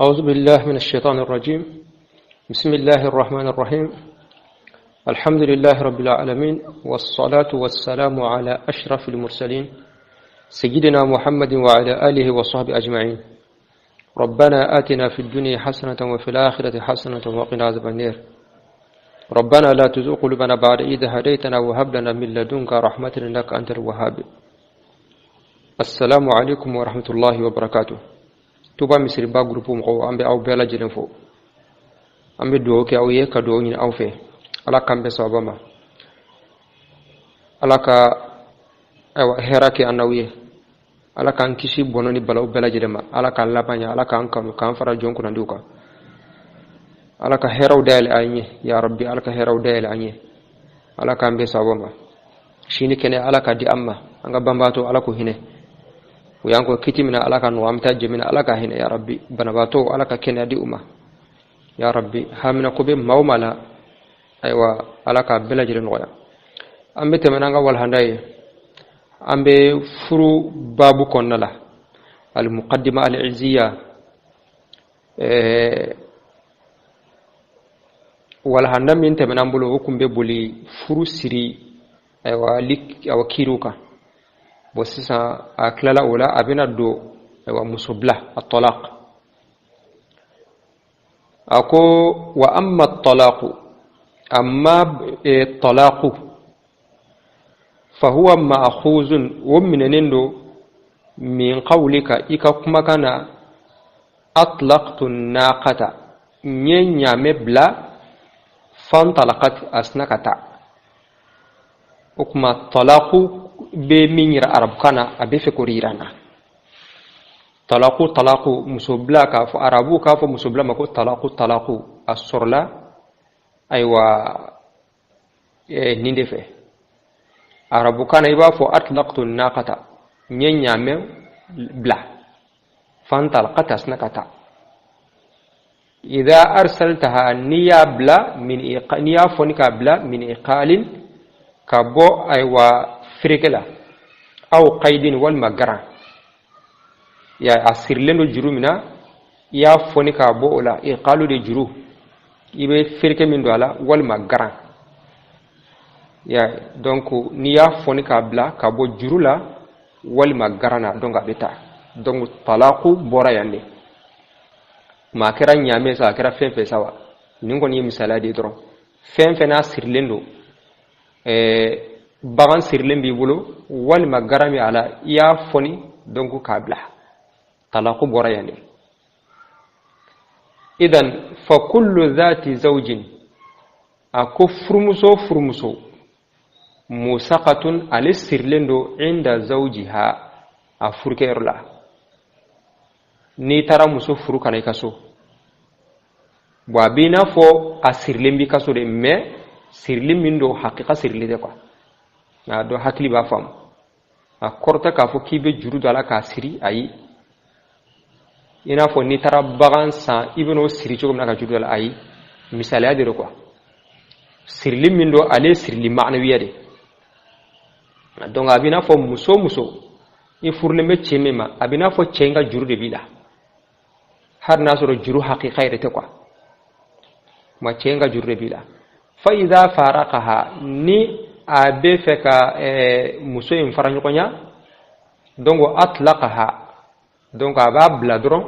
أعوذ بالله من الشيطان الرجيم. بسم الله الرحمن الرحيم. الحمد لله رب العالمين، والصلاة والسلام على أشرف المرسلين سيدنا محمد وعلى آله وصحبه أجمعين. ربنا آتنا في الدنيا حسنة وفي الآخرة حسنة وقنا عذاب النار. ربنا لا تزغ قلوبنا بعد إذ هديتنا وهب لنا من لدنك رحمة إنك أنت الوهاب. السلام عليكم ورحمة الله وبركاته. tuba misiri ba groupe mo ambe aw bela jelen fo ambe do ke aw ye ka do ni aw fe ala kambe sabama ala ka aw herake anawiye ala kan kisi bononi balaw bela jelema ala kan labanya ala kan kanu kan fara jonku nanduka ala ka heraw dal anye ya rabbi ala ka heraw dal anye ala kambe sabama shini kene ala ka di amma anga bambato ala ko hine ويانكو كتمنا على كان وامتاج من على كهنا يا ربي بنباتو على كنا دي أمة يا ربي همنا كوب موملا أيوة على كبلا جرين غيا أمبي تمنعنا والهنداي أمبي فرو بابو كونلا المقدمة العزية والهندا من تمنعنا بلو كم ببولي فرو سري أيوة لك أو كيروكا بوسيسا أكللا ولا أبينا دو ومصبلة الطلاق أكو وأما الطلاق أما الطلاق فهو مأخوذ ومن نندو من قولك إكا كما كان أطلقت الناقة نينيا مبلا فانطلقت أسنكتا وكما الطلاق be minira arab kana abe fe ko rirana talaqu musobla ka fo arabu ka fo musobla mako talaqu as-surla aywa ninde fe arabu kana iba fo atlaqtu naqata nyenya me bla fantalqat asnakata idha arsaltaha niya bla min iqaniya fonika bla min iqalin kabo aywa فريكلا أو قيد والمجرى يا أسير لنا الجرومنا يا فونيكا بولا يقالوا دي جرو يبي فريك من دولا والمجرى يا دونكو نيا فونيكا بلا كابو جرولا والمجرى دونكا بيتا دونك طلاقو بورا يندي ما كرا نيامي سا كرا فين في سوا نينكو ني مثالا دي درون فين فينا سير لندو bagan sirlen bi bulu wal magarami ala ya foni donc kabla talaqu borayande idan fa kullu dhati zawjin furmuso musaqatun al sirlendo inda zawjiha afurkerla ni tara muso furu kanay kaso bina fo asirlen bi kaso de me sirlim mindo haqiqa sirlide quoi do hakli ba fam korta ka fo kibe juru dala ka siri ayi ina fo ni tara bagan sa ibno siri chogum na ka juru dala ayi misali adiro quoi sirli mindo ale sirli ma'nawiya de donc abina fo muso i furle me chemema abina fo chenga juru de bila har nasoro juru haqiqa irete quoi ma chenga juru de bila fa idha faraqaha ni abe feka muso in faranyo konya dongo atlaqaha donc aba bladron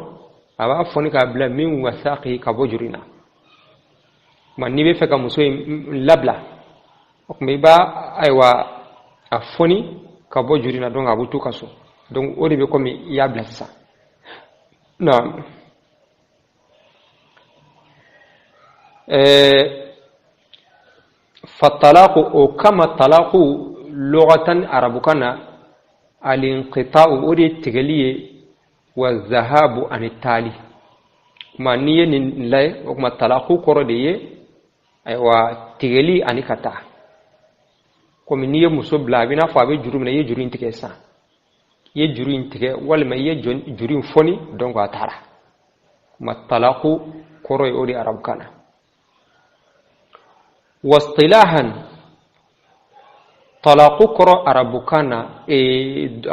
aba fonika bla min wasaqi kabojurina man ni be feka muso in labla okme ba aywa afoni kabojurina donc abutu kaso donc odi be komi ya bla sa na فالطلاق أو كما الطلاق لغة عربكنا الانقطاع أولي التغلية والذهاب عن التالي ما نية لا وكما الطلاق كردية أيوا تغلي عن كتا كم نية مصوب لابنا فابي جرو من يجرين تكيسا يجرين تكي ولا يجرين فني دونك أتارا ما الطلاق كروي أولي عربكنا واصطلاحا طلاق كرو عربكنا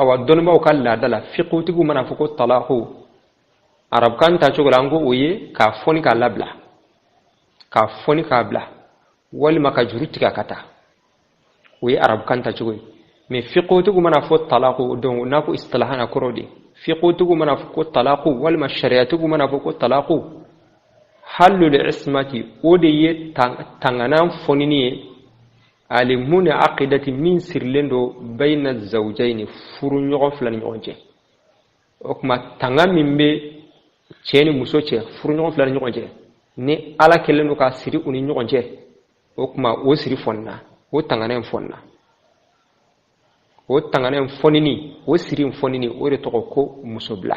او دونما وكلا دلا فقوتو منا فقو طلاق arab kan ta cogo lango oye ka foni ka labla ka foni ka bla wal maka juruti ka kata oye arab kan ta cogo me fiqotu mana fo talaqu don na ko istilahana korodi fiqotu mana fo talaqu wal ma shari'atu mana fo talaqu halul ismati odiye tanganan fonini alimun aqidati min sirlendo bayna zawjayn furu nyogo flan nyogonje okuma tanga mimbe ceni muso ce furu nyogo flan nyogonje ni ala kelendo ka siri uni nyogonje okuma o siri fonna o tanganen fonna o tanganen fonini o siri fonini o re to ko muso bla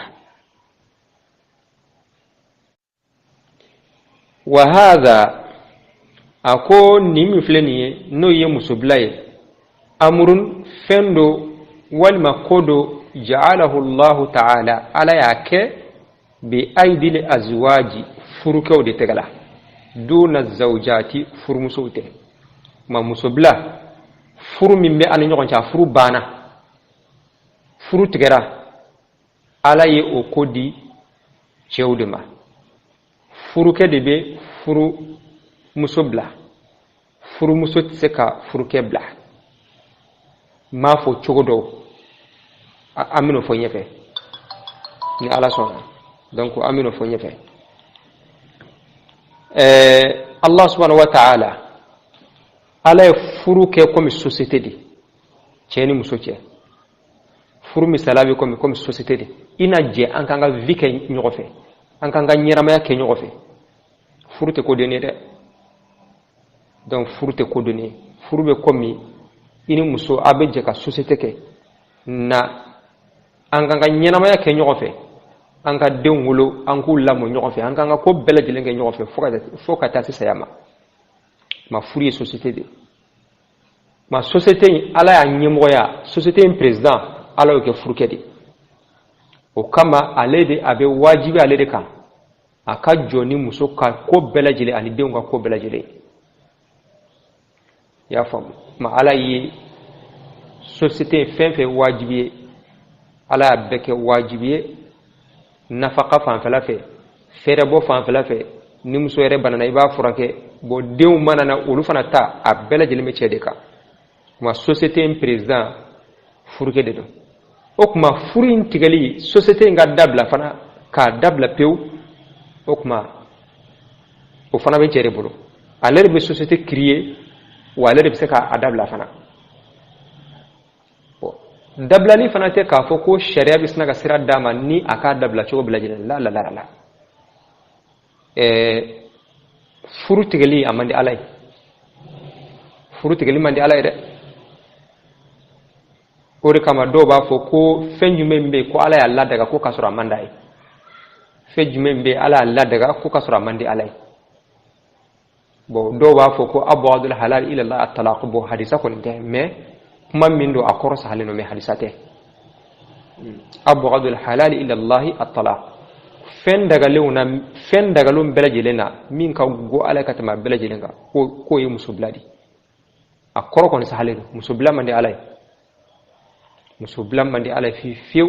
wa hadha ako nimi fleniye no ye musublaye amrun fendo walma kodo ja'alahu Allah ta'ala ala yake bi aidil azwaji furukew de tegala duna zawjati furmusute ma musubla furu mimbe ala nyogon cha furu bana furu tegara ala ye o kodi cewdema furuke de be furu muso bla furu muso tse ka furuke bla ma fo cogodo amino fo nyefe ni ala sona donc amino fo nyefe Allah subhanahu wa ta'ala ala furuke comme société di ceni muso ce furu misalabi comme société di ina je an kanga vike nyogofe an kanga nyirama ke nyogofe furute ko dene de donc furute ko dene furube komi ini muso abeje ka société ke na an kanga nyirama ke nyogofe an ka denwolo an ku lamo nyogofe an kanga ko bele dilenge nyogofe foka ta sayama ma furiye société de ma société ala ya nyemoya société président ala ke furuke de o kama alede abe wajibi alede kan aka joni muso ka ko belajile ani denga ko belajile ya fam ma ala yi société fenfe wajibi ala beke wajibi nafaqa fan falafe fere bo fan falafe ni muso yere banana iba furake bo dew manana olu fana ta a belajile me cede ka ma société président furuke de do okuma furin tigali société nga dabla fana ka dabla pew okuma o fana be cere bolo alere be société créer ou alere be se ka adabla fana dabla ni fana te ka fo ko sharia bisna ga sira dama ni aka dabla cho bla jina la furu tigali amandi alay furu tigali mandi alay de ore kama do ba fo ko fenjume mbe ko ala ya Allah daga ko kasura mandai fenjume mbe ala Allah daga ko kasura mandi alai bo do ba fo ko abwadul halal ila Allah at-talaq bo hadisa ko nde me kuma min do akoro sahalino me hadisate abwadul halal ila Allah at-talaq fen daga lewna fen daga lum belajelena min ka go ala katama belajelenga ko yi musubladi akoro ko ni sahalino musubla mandi alai muso blamandi ala fi fiw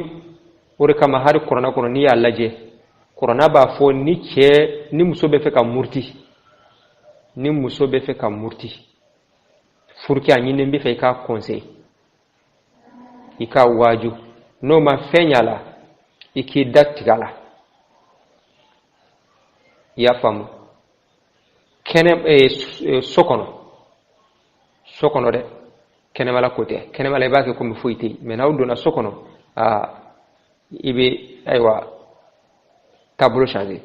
ore kama hari corona kono ni yalla je corona ba fo ni che ni muso be fe ka murti ni muso be fe ka murti furki anyi ne be fe ka conseil ika waju no ma fenyala iki daktigala ya famu kene sokono de kenemala kote kenemala ibake ko mi fuyti mais nawdo na sokono ibe aywa tableau changer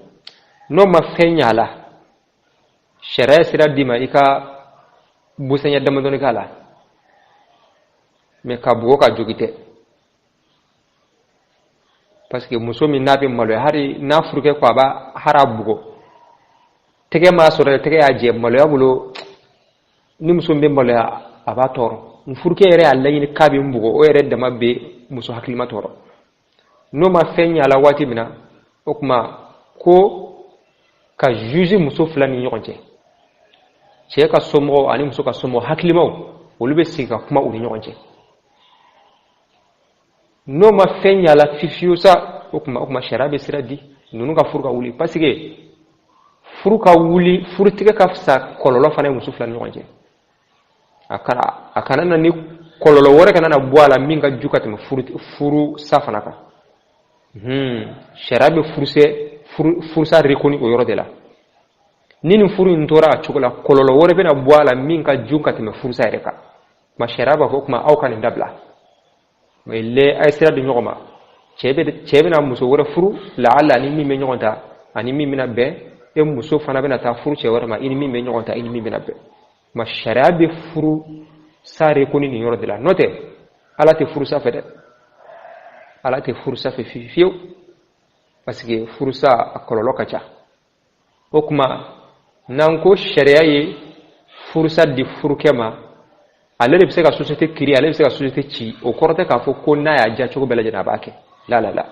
no ma fenyala sharia sira dima ika busanya damandoni kala mais ka bugo ka jogite parce que muso mi nabe malo hari na furuke ko ba harabugo tege ma sore tege aje malo yabulo ni muso mbe malo aba toro mfurke yere alla yin kabi mbugo o yere dama be muso haklima toro no ma fenya la wati mina okuma ko ka juge muso flani nyonje che ka somo ani muso ka somo haklima wolube sika kuma uri nyonje no ma fenya la fifiusa okuma sharabe siradi nunu ka furu ka wuli parce que furu ka wuli furu tigɛ ka fisa kɔlɔlɔ fana muso fila ni ɲɔgɔn cɛ a kana na ni kɔlɔlɔ wɛrɛ kana na bɔ a la min ka ju ka tɛmɛ furu sa fana kan sariya bɛ furusa reconi o yɔrɔ de la ni nin furu in tora a cogo la kɔlɔlɔ wɛrɛ bɛna bɔ a la min ka ju ka tɛmɛ furusa yɛrɛ kan ma sariya b'a fɔ kuma aw ka nin dabila mais a ye sira di ɲɔgɔn ma cɛ bɛna muso wɛrɛ furu laala ani min bɛ ɲɔgɔn ta ani min bɛna bɛn e muso fana bɛna taa furu cɛ wɛrɛ ma i ni min bɛ ɲɔgɔn ta i ni min bɛna bɛn ma sariya bɛ furu sa reconi nin yɔrɔ de la n'o tɛ ala tɛ furusa fɛ dɛ ala tɛ furusa fɛ fiyewu parce que furusa a kɔlɔlɔ ka ca o kuma n'an ko sariya ye furusa di furukɛ ma ale de bɛ se ka société créer ale bɛ se ka société ci o kɔrɔ tɛ k'a fɔ ko n'a y'a diya cogo bɛɛ lajɛlen a b'a kɛ la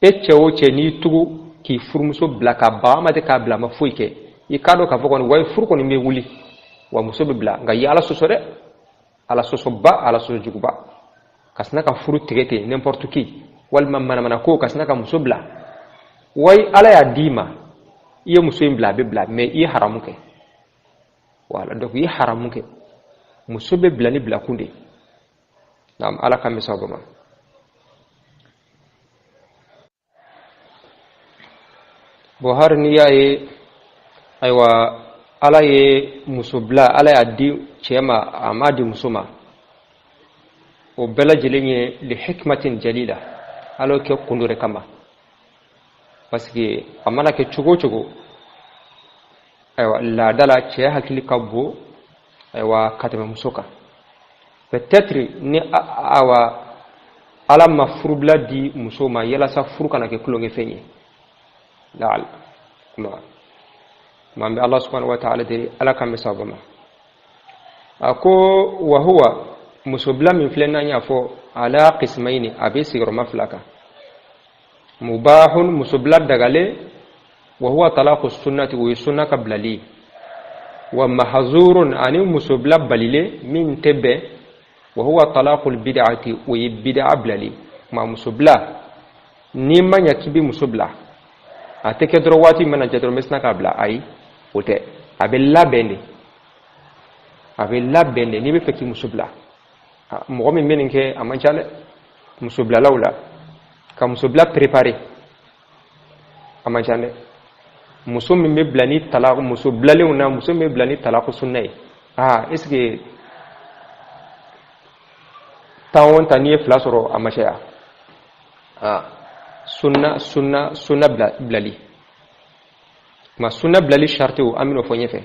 e cɛ o cɛ n'i tugu k'i furumuso bila ka ban ma tɛ k'a bila ma foyi kɛ i k'a dɔn k'a fɔ kɔni wa furu kɔni bɛ wuli wa muso bɛ bila nka i ye ala sɔsɔ dɛ ala sɔsɔba ala sɔsɔ juguba ka sina ka furu tigɛ ten n'importe qui walima manamana ko ka sina ka muso bila wai ala y'a d'i ma i ye muso in bila a bɛ bila mais i ye haramu kɛ wala donc i ye haramu kɛ muso bɛ bila ni bilakun de naam ala ka misa bama bo har ni ya ye aywa ala ye muso bila ala y'a di cɛ ma a m'a di muso ma o bɛɛ lajɛlen ye li hikmatin jalila ala y'o kɛ kun dɔ de kama parce que a mana kɛ cogo o cogo aywa laada la cɛ hakili ka bon aywa ka tɛmɛ muso kan peut-être ni awa ala ma furubila di muso ma yalasa furu kana kɛ tulonkɛfɛn ye laal kuma man bɛ ala subhanahu wa ta'ala deli ala kan bɛ sababa ma a ko wa huwa muso bila min filɛ n'an y'a fɔ ala qismayni a bɛ sigiyɔrɔma fila kan mubahun muso bila dagale wa huwa talaqu sunnati o ye sunna ka bilali wa mahzurun ani muso bila balile min tɛ bɛn wa huwa talaqul bid'ati o ye bid'a bilali ma muso bila ni ma ɲa k'i bɛ muso bila a tɛ kɛ dɔrɔn waati mana jɛ dɔrɔn n bɛ sina k'a bila ayi o tɛ a bɛ labɛn de n'i bɛ fɛ k'i muso bila mɔgɔ min bɛ nin kɛ a man ca dɛ muso bilalaw la ka muso bila préparer a man ca dɛ muso min bɛ bila ni talaq muso bilalenw na muso min bɛ bila ni talaq sunna ye est ce que tan o tan n'i ye fila sɔrɔ a ma caya sunna bilali ma sunna bilali shartiw an bɛn'o fɔ ɲɛfɛ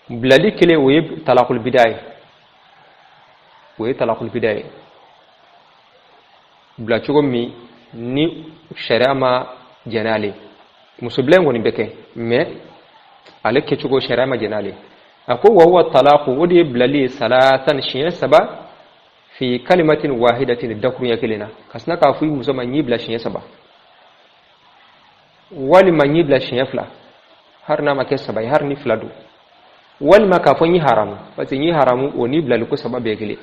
bilali kelen o ye talaqul bid'a ye bila cogo min ni sariya ma jɛn n'ale muso bila in kɔni bɛ kɛ mais ale kɛcogo sariya ma jɛn n'ale a ko wa huwa talaqu o de ye bilali ye salatan siɲɛ saba fi kalimatin wahidatin dakurunya kelen na ka sina k'a fɔ i muso ma n'i bila siɲɛ saba walima n'i bila siɲɛ fila har n'a ma kɛ saba ye har ni fila don walima k'a fɔ n'i haramu parce que n'i haramu o n'i bilali ko saba bɛɛ kelen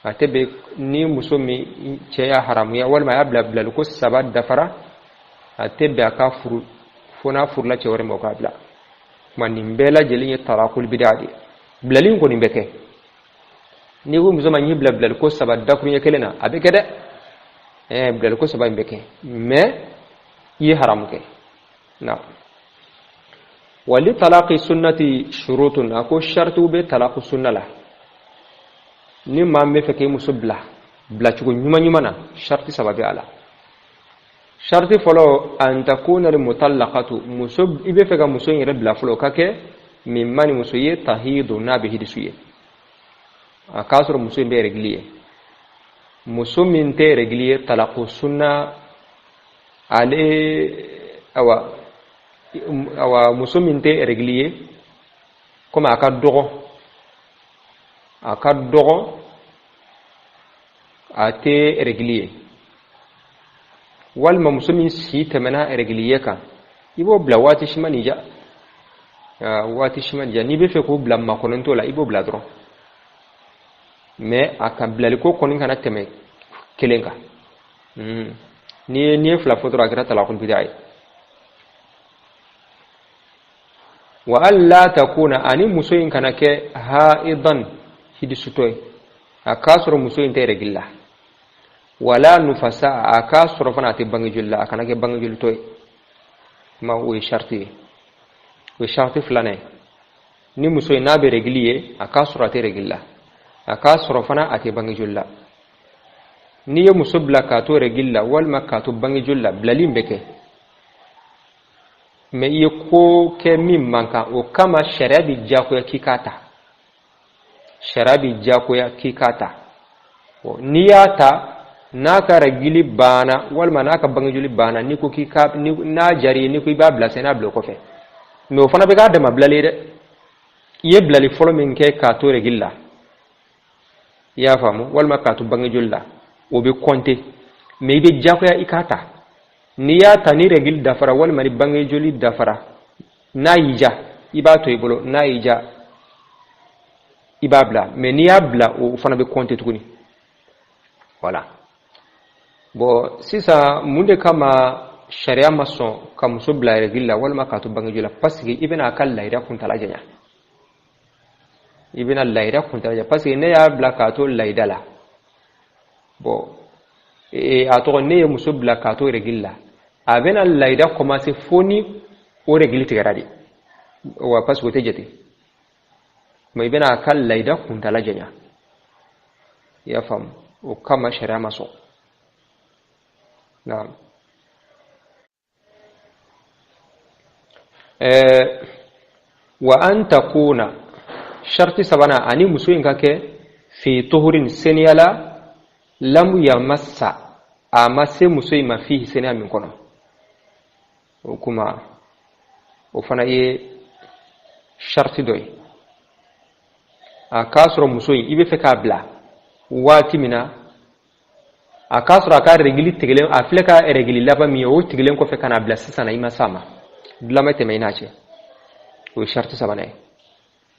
a tɛ bɛn ni muso min cɛ y'a haramuya walima a y'a bilali ko saba dafara a tɛ bɛn a ka furu fo n'a furula cɛ wɛrɛ ma o k'a bila tuma nin bɛɛ lajɛlen ye talaqul bid'a de ye bilali in kɔni bɛ kɛ ni ko muso ma n'i bilali ko saba dakuruɲɛ kelen na a bɛ kɛ dɛ bilali ko saba in bɛ kɛ mais i ye haramu kɛ na wali talaqi sunnati shurutun a ko shartiw bɛ talaqu sunna la ni maa min bɛ fɛ k'i muso bila cogo ɲuman na sharti saba bɛ a la sharti fɔlɔ an takuna al-mutallaqatu muso i bɛ fɛ ka muso in yɛrɛ bila fɔlɔ o ka kɛ min ma ni muso ye tahidu n'a bɛ hidisu ye a k'a sɔrɔ muso in bɛ règle ye muso min tɛ règle ye talaqu sunna ale awa muso min tɛ règle ye comme a ka dɔgɔ a tɛ règle ye walima muso min si tɛmɛna règle ye kan i b'o bila waati si ma nin ja n'i bɛ fɛ k'o bila makɔnɔntɔ la i b'o bila dɔrɔn mais a ka bilali ko kɔni kana tɛmɛ kelen kan ni fla fodro akira talaqul bid'ah wa alla takuna ani musoyin kanake haidan hidisutoy akasro musoyin tere gilla wala nufasa akasro fana te bangijulla akanake bangijultoy ma o sharti fulane ni musoyin nabe regliye akasro ate regilla akasro fana ate bangijulla ni ye musobla ka to regilla wal makka to bangijulla blalim beke me ye ko ke min manka o kama sharabi jakoya kikata sharabi jakoya kikata o niyata naka regili bana wal manaka bangijuli bana ni ko kika ni na jari ni ko ibabla sena blo ko fe no fana be ga de mablale de ye blali folo min ke ka to regilla ya famu wal makka to bangijulla o be konte me be jakoya ikata niyata ni regil dafara wal mari bangijuli dafara na yija iba to ibolo na yija ibabla me niyabla o fana be konte tukuni voilà bo sisa munde kama sharia mason kam so bla regilla wal makatu bangijula parce que ibena kal layra kun talajanya ibena layra kun talajanya parce que ne ya bla kato laydala bo ato ne muso bla kato regilla abena layda commencer foni o regili tigaradi wa parce que tejete ma ibena kal layda kun talajanya ya fam o kama sharia mason نعم وأن تكون شرط سبنا أني مسوين كake في طهور سنيالا لم يمس أما سي مسوين ما فيه سنيا من كنا وكما وفنا شرط دوي أكاسر مسوين إبه فكابلا واتي منا akasura ka regili tigelen afleka regili laba mi o tigelen ko fe kana blasi sana ima sama dlamete mayna ce o sharti sabane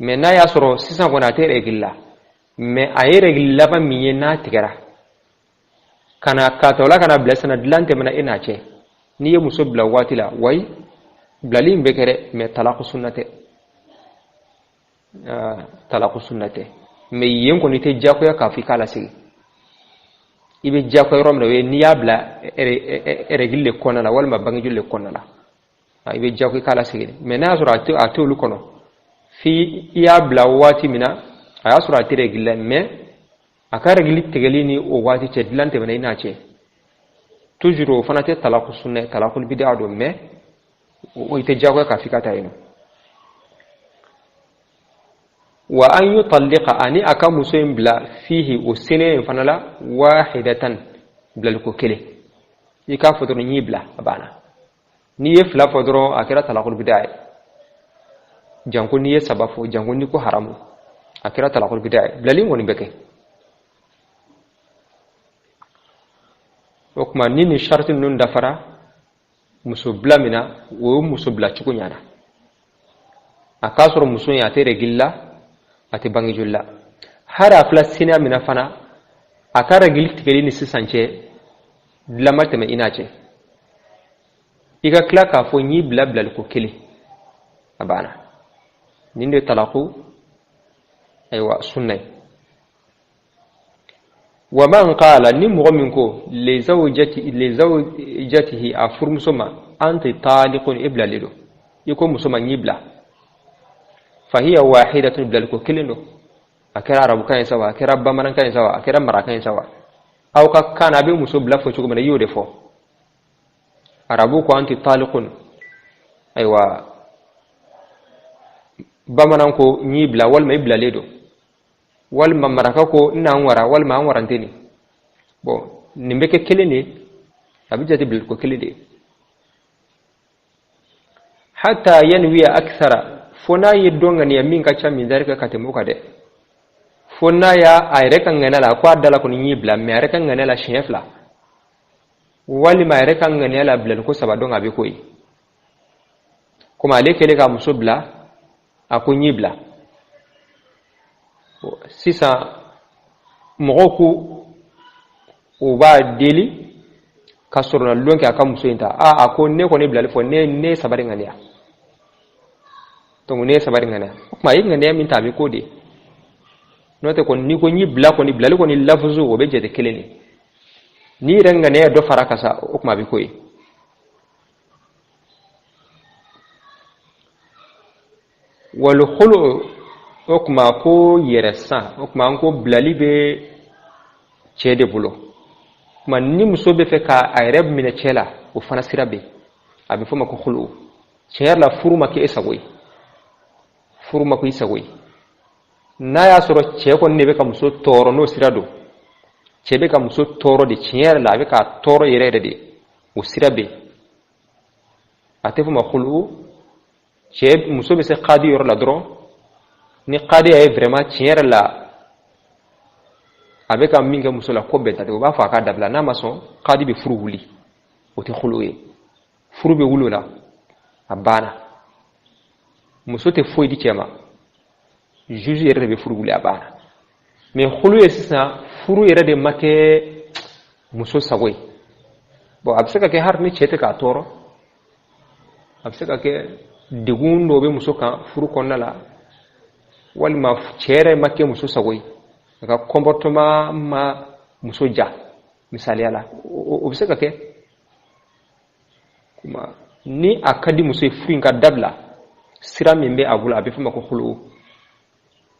me na ya soro sisan gona te regilla me ay regili laba mi na tigara kana katola kana blasi na dlante mana ina ce ni ye muso bla watila way blalim bekere me talaqu sunnate me yen ko ni te jako ya kafi kala sigi ibe jako rom rewe niyabla regille konala wal ma bangijule konala ibe jako kala sigine mena sura atu lu kono fi yabla wati mina aya sura ti regille me aka regili tegelini o wati ce dilante bana ina ce toujours fanate talaqu sunna talaqul bid'a do me o ite jako ka fikata yino wa an yutalliqa ani aka musoyin bla fihi usine fanala wahidatan blal ko kele ika fodoro ni bla abana ni ye fla fodoro akira talaqul bid'ah janko ni ye sabafo janko ni ko haramu akira talaqul bid'ah blali ngoni beke okuma ni sharti nun dafara muso bla mina wo muso bla chukunyana akasoro muso ya tere gilla ati bangijulla hara plastina mina fana akara gilti ni sisanche dlamate me inache iga klaka fo nyi blabla ko kili abana ninde talaqu aywa sunnay wa man qala ni mu'minko li zawjatihi afur musuma anti taliqun ibla lido yiko musuma nyibla فهي واحدة بلالكو كلنو أكرا ربو كان سوا أكرا بمران كان سوا أكرا مرا كان سوا أو كان أبي مسوب لفو شكو من يودفو ربوكو أنت طالقون أيوا بمران كو نيبلا والما يبلا ليدو والما مراكاكو نانورا والما أنورا انتيني بو نمبكي كلني أبي جاتي بلالكو كلني حتى ينوي أكثر fona ye dongani ya minka cha mindarika katemuka de fona ya ayreka nganala kwa dala ko ni bla me ayreka nganala shefla wali ma ayreka nganala bla ko sabadonga be koyi kuma lekele ka musobla akunyibla sisa mogoku uba deli ka sɔrɔ na lɔn kɛ a ka muso in ta a ko ne kɔni bilali fɔ ne sabari ŋaniya donc ne sabari ŋaniya o kuma i ŋaniya min ta a bɛ ko de n'o tɛ kɔni n'i ko n'i bila kɔni bilali kɔni lafuzu o bɛ jate kelen de n'i yɛrɛ ŋaniya dɔ fara ka sa o kuma a bɛ ko ye wal khulu o kuma ko yɛrɛ san o kuma an ko bilali bɛ cɛ de bolo kuma ni muso bɛ fɛ ka a yɛrɛ minɛ cɛ la o fana sira bɛ a bɛ fɔ ma ko khulu cɛ yɛrɛ la furu ma kɛ e sago ye furu ma ko i sago ye n'a y'a sɔrɔ cɛ kɔni de bɛ ka muso tɔɔrɔ n'o sira don cɛ bɛ ka muso tɔɔrɔ de tiɲɛ yɛrɛ la a bɛ ka tɔɔrɔ yɛrɛ yɛrɛ de o sira bɛ a tɛ fɔ ma khulu cɛ muso bɛ se qadi yɔrɔ la dɔrɔn ni qadi ye vraiment tiɲɛ yɛrɛ la a bɛ ka min kɛ muso la ko bɛɛ ta o b'a fɔ a ka dabila n'a ma sɔn qadi bɛ furu wuli o tɛ khulu ye furu bɛ wuli o la a banna muso tɛ foyi di cɛ ma juge yɛrɛ de bɛ furu wuli a banna mais khulu ye sisan furu yɛrɛ de ma kɛ muso sago ye bon a bɛ se ka kɛ hali ni cɛ tɛ k'a tɔɔrɔ a bɛ se ka kɛ degun dɔ bɛ muso kan furu kɔnɔna la walima cɛ yɛrɛ ma kɛ muso sago ye a ka comportement ma muso ja misaliya la o bɛ se ka kɛ kuma ni a ka di muso ye furu in ka dabila sira min bɛ a bolo a bɛ fɔ ma ko khulu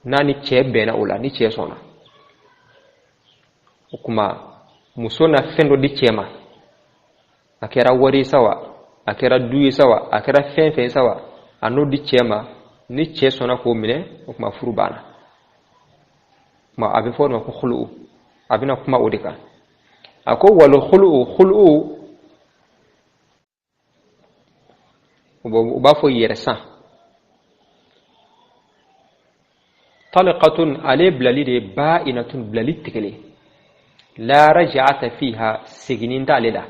n'a ni cɛ bɛnna o la ni cɛ sɔnna o kuma muso na fɛn dɔ di cɛ ma a kɛra wari sa wa a kɛra du ye sa wa a kɛra fɛn fɛn sa wa a n'o di cɛ ma ni cɛ sɔnna k'o minɛ o kuma furu banna kuma a bɛ fɔ o ma ko khulu a bɛna kuma o de kan a ko wal khulu u b'a fɔ yɛrɛ san talqatun ale bilali de ba'inatun bilali tigɛlen la raj'ata fiha seginin t'ale la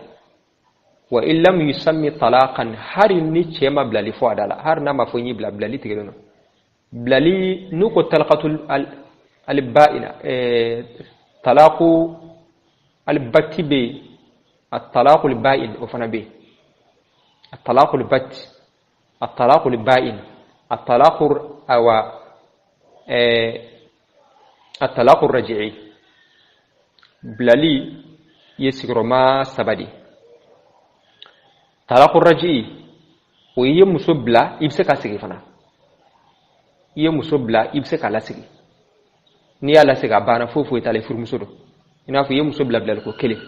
wa illam yusammi talaqan hari ni cɛ ma bilali fɔ a da la hari n'a ma fɔ n'i bila bilali tigɛlen don bilali n'u ko talqatul al ba'ina talaqu al batti bɛ at-talaqul ba'in o fana bɛ at-talaqul batti at-talaqul ba'in at-talaqur awa at-talaqur raj'i bilali ye sigirɔma sabadi talaqur raj'i o ye muso bila i bɛ se ka sigi fana i ye muso bila i bɛ se ka lasigi n'i y'a lasigi a banna foyi foyi t'ale furumuso don i n'a fɔ i ye muso bila bilaliko kelen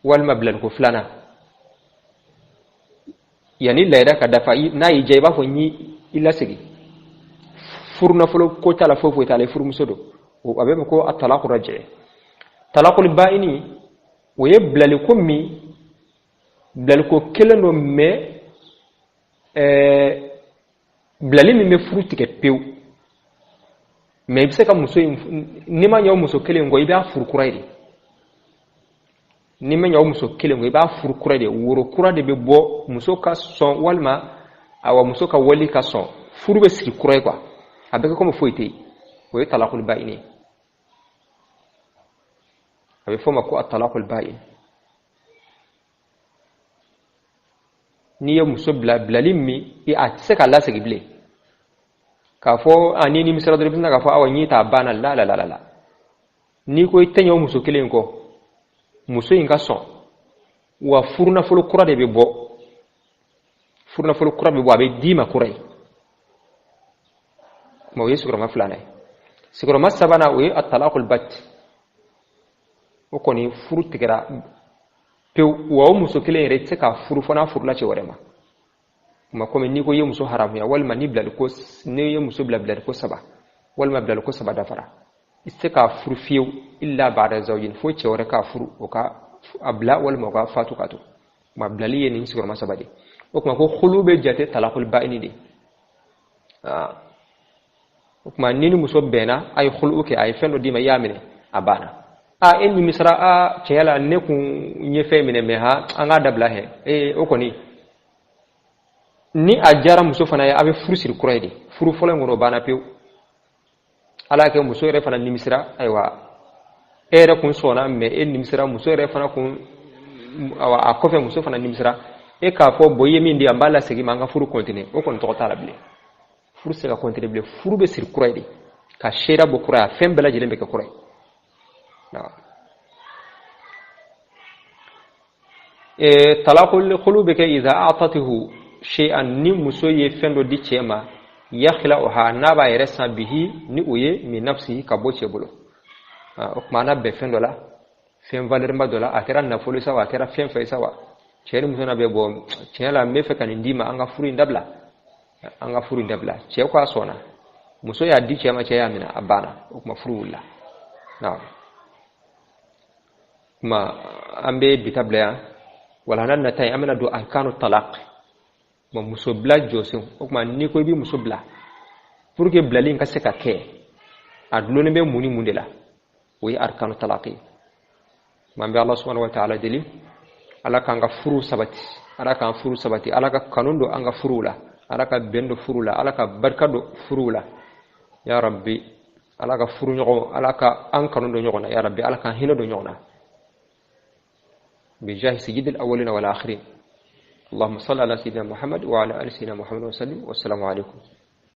walima bilaliko filanan yanni layira ka dafa n'a y'i diya i b'a fɔ i lasigi furu nafolo ko t'a la foyi foyi t'ale furumuso don a bɛ fɔ ko at-talaqur raj'i talaqul ba'ini o ye bilaliko min bilaliko kelen don mais bilali min bɛ furu tigɛ pewu mais i bɛ se ka muso in n'i ma ɲɛ o muso kelen kɔ i b'a furu kura de n'i ma ɲɛ o muso kelen kɔ i b'a furu kura de woro kura de bɛ bɔ muso ka sɔn walima awa muso ka wali ka sɔn furu bɛ sigi kura ye quoi a bɛ kɛ comme foyi tɛ yen o ye talaqul ba'ini a bɛ fɔ o ma ko at-talaqul ba'in n'i ye muso bila bilali min a tɛ se ka lasigi bilen k'a fɔ ni nimisara dɔrɔn i bɛ se k'a fɔ awa n'i t'a banna la n'i ko i tɛ ɲɛ o muso kelen kɔ muso in ka sɔn wa furu nafolo kura de bɛ bɔ furu nafolo kura bɛ bɔ a bɛ d'i ma kura ye o ye sigiyɔrɔma filanan ye sigiyɔrɔma sabanan o ye at-talaqul batti o kɔni furu tigɛra pewu wa o muso kelen yɛrɛ i tɛ se ka furu fɔ n'a furula cɛ wɛrɛ ma kuma komi n'i ko i ye muso haramuya walima n'i ye muso bila bilaliko saba walima bilaliko saba dafara i tɛ se k'a furu fiyewu illa ba'da zawjin fo cɛ wɛrɛ k'a furu o ka a bila walima o ka fatu ka to kuma bilali ye nin sigiyɔrɔma saba de o kuma ko khulu bɛ jate talaqul ba'ini de o kuma ni muso bɛnna a ye khulu kɛ a ye fɛn dɔ d'i ma i y'a minɛ a banna e nimisara tiɲɛ la ne kun ye fɛn minɛ mais an k'a dabila hɛ o kɔni ni a diyara muso fana ye a bɛ furu siri kura ye de furu fɔlɔ in kɔnɔ o banna pewu ala y'a kɛ muso yɛrɛ fana nimisira ayiwa ere kun sona me en nimsira muso ere fana kun a kofe muso fana nimsira e ka fo boye min di ambala segi manga furu continue o kon to tala bile furu se ka continue bile furu be sir kuray di ka shera bo kuray fem bela jile be ka kuray talaqul qulubi ka idha a'tatihu shay'an ni muso ye fendo di chema yakhla'uha naba yarsa bihi ni uye min nafsi ka bo chebolo o mana be fendo la fem valeur ma dola atera na folo sawa atera fem fe sawa cheri muso na be bo chela me fe kan ndima anga furu ndabla che ko asona muso ya di chema che ya mina abana o kuma furu la na ma ambe bitabla wala nan na tay amana do arkanu talaq ma muso bla josin o kuma ni ko bi muso bla pour que blalin ka se ka ke adlone be muni mundela wi arkanu talaqi mambe Allah subhanahu wa ta'ala deli ala ka nga furu sabati ala ka kanundo anga furula ala ka bendo furula ala ka barkado furula ya rabbi ala ka furu nyogo ala ka an kanundo nyogo na ya rabbi ala ka hino do nyogo na بجاه سيد الأولين والآخرين اللهم صل على سيدنا محمد وعلى آل سيدنا محمد وسلم والسلام عليكم